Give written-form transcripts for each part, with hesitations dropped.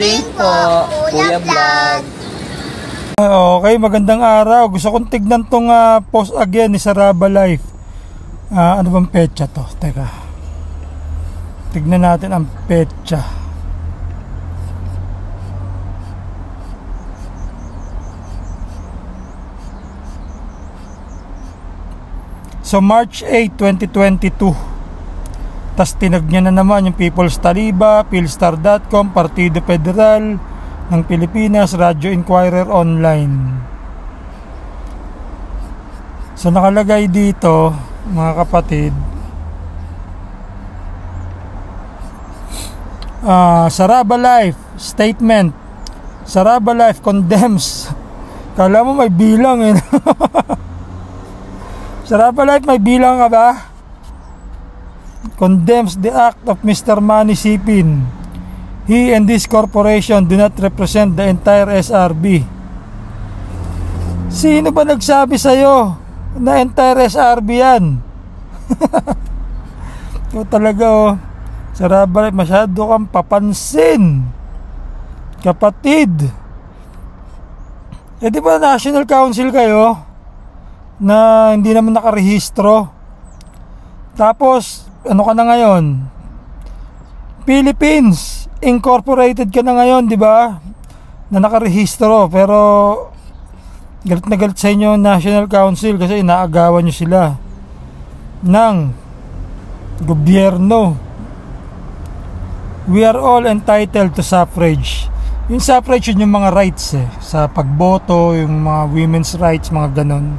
din po, Kuya Vlog. Okay, magandang araw. Gusto kong tignan tong post again ni Saraba Life. Ano bang petsa to? Teka. Tignan natin ang petsa. So March 8, 2022. Tas tinagnya na naman yung People's Taliba, Philstar.com, Partido Federal ng Pilipinas, Radyo Inquirer Online. So nakalagay dito, mga kapatid, Saraba Life statement. Saraba Life condemns. Kala mo may bilang eh. Saraba Life, may bilang ka ba? Condemns the act of Mr. Manny Sipin. He and this corporation do not represent the entire SRB. Sino ba nagsabi sa'yo na entire SRB yan? Ito talaga oh. Saraba Life, masyado kang papansin, kapatid. Eh di ba National Council kayo na hindi naman nakarehistro? Tapos ano ka na ngayon? Philippines Incorporated ka na ngayon, di ba? Na nakarehistro, pero galit na galit sa inyo National Council kasi inaagawan nyo sila ng gobyerno. We are all entitled to suffrage. Yung suffrage yun yung mga rights eh, sa pagboto, yung mga women's rights, mga ganon.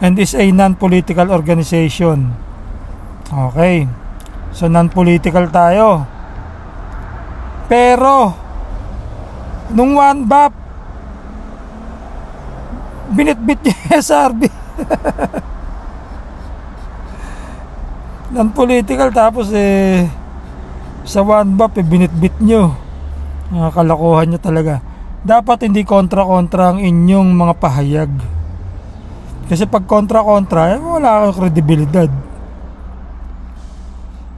And is a non-political organization. Okay, so non-political tayo. Pero nung one BAP binitbit yung SRB. Non-political, tapos sa one BAP binitbit nyo. Kalokohan nyo talaga. Dapat hindi kontra-kontra ang inyong mga pahayag. Kasi pag kontra-kontra, wala kang kredibilidad.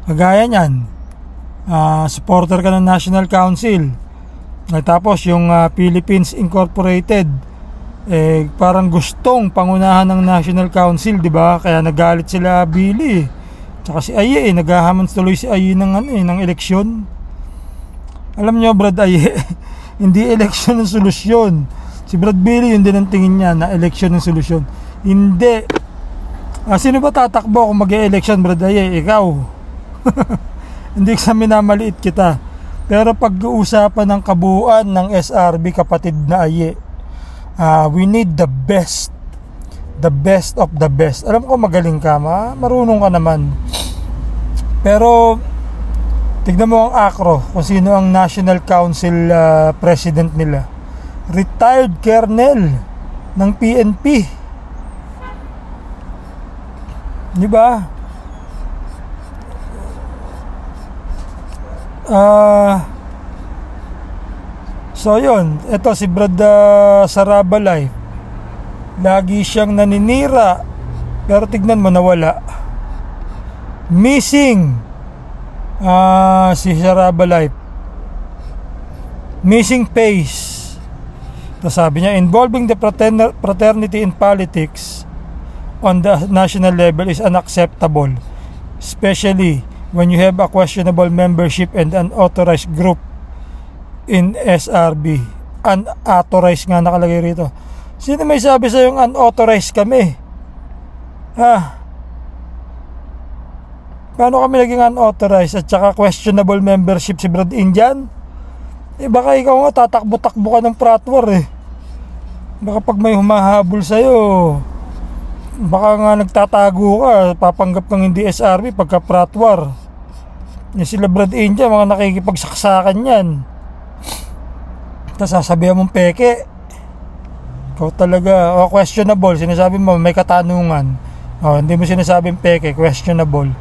Kagaya nyan, supporter ka ng National Council, tapos yung Philippines Incorporated parang gustong pangunahan ng National Council, di ba? Kaya nagalit sila Billy, tsaka si Aye, naghahamon tuloy si Aye ng eleksyon. Alam nyo, Brad Aye, hindi eleksyon ng solusyon. Si Brad Billy, yun din ang tingin niya na eleksyon ng solusyon. Hindi. Sino ba tatakbo kung mag-e-election, Brad Aye? Ikaw. Hindi sa minamaliit kita. Pero pag-uusapan ng kabuuan ng SRB, kapatid na Aye, we need the best. The best of the best. Alam ko magaling ka, marunong ka naman. Pero tignan mo ang akro kung sino ang National Council president nila. Retired colonel ng PNP. Di ba? So yun, ito si Brad Saraba Life, lagi siyang naninira, pero tignan mo nawala. Missing si Saraba Life, missing face. Tapos sabi niya, involving the fraternity in politics on the national level is unacceptable, especially when you have a questionable membership and unauthorized group in SRB. Unauthorized nga nakalagay rito. Sino may sabi sa yung unauthorized kami? Paano kami naging unauthorized at saka questionable membership si Brad Indian? Baka ikaw nga tatakbo-takbo ka ng pratwar eh. Baka pag may humahabol sa'yo, baka nga nagtatago ka, papanggap kang hindi SRB pagka pratwar. Sila Brad India, mga nakikipagsaksakan yan. Tapos sasabihan mong peke. Ikaw talaga, questionable, sinasabi mo may katanungan. Hindi mo sinasabing peke, questionable.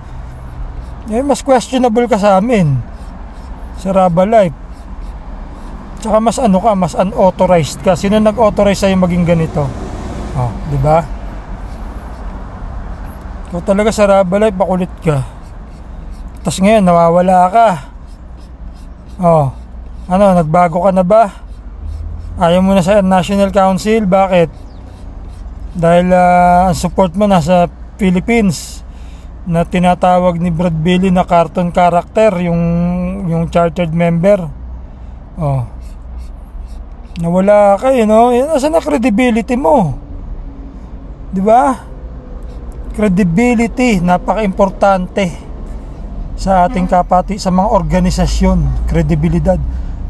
Mas questionable ka sa amin, Saraba Life. Tsaka mas mas unauthorized ka. Sino nag-authorize sa'yo maging ganito? Di ba? Ikaw talaga Saraba Life, makulit ka. Tapos ngayon nawawala ka. Oh, ano, nagbago ka na ba? Ayaw mo na sa National Council? Bakit? Dahil ang support mo nasa Philippines, na tinatawag ni Brad Billy na cartoon character, yung chartered member. Oh, nawala ka, Nasaan na credibility mo? Di ba? Credibility, napaka-importante sa ating kapati, sa mga organisasyon. Kredibilidad,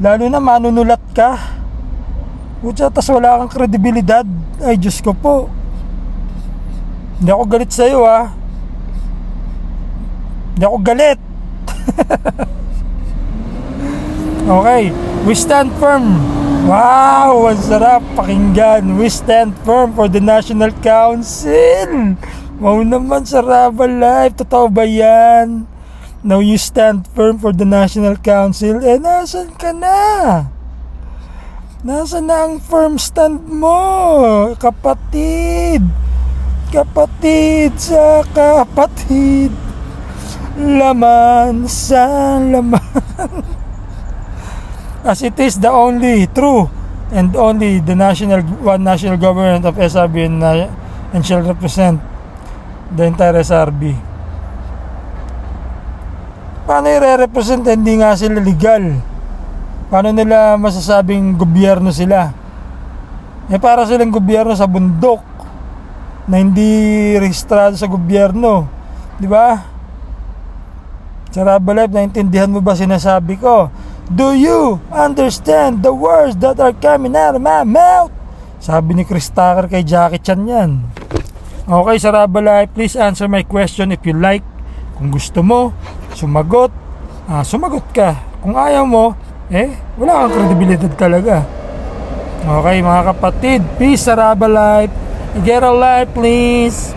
lalo na manunulat ka, tas wala kang kredibilidad. Ay Diyos ko po, hindi ako galit sa iyo, hindi ako galit. Okay, we stand firm. Wow, ang sarap pakinggan. We stand firm for the National Council. Wow naman, Saraba Live, totoo ba yan? Now you stand firm for the National Council. Nasan ka na? Nasaan na ang firm stand mo? Kapatid sa kapatid, laman sa laman. As it is the only true and only the one national government of SRB and shall represent the entire SRB. Paano i-represent? Hindi nga sila legal. Paano nila masasabing gobyerno sila? Para silang gobyerno sa bundok na hindi rehistrado sa gobyerno. Di ba? Saraba Live, naintindihan mo ba sinasabi ko? Do you understand the words that are coming out of my mouth? Sabi ni Chris Tucker kay Jackie Chan yan. Okay, Saraba Live, please answer my question if you like. Kung gusto mo sumagot, sumagot ka. Kung ayaw mo, wala kang kredibilidad talaga. Okay mga kapatid, peace, Saraba Live. Get a life please.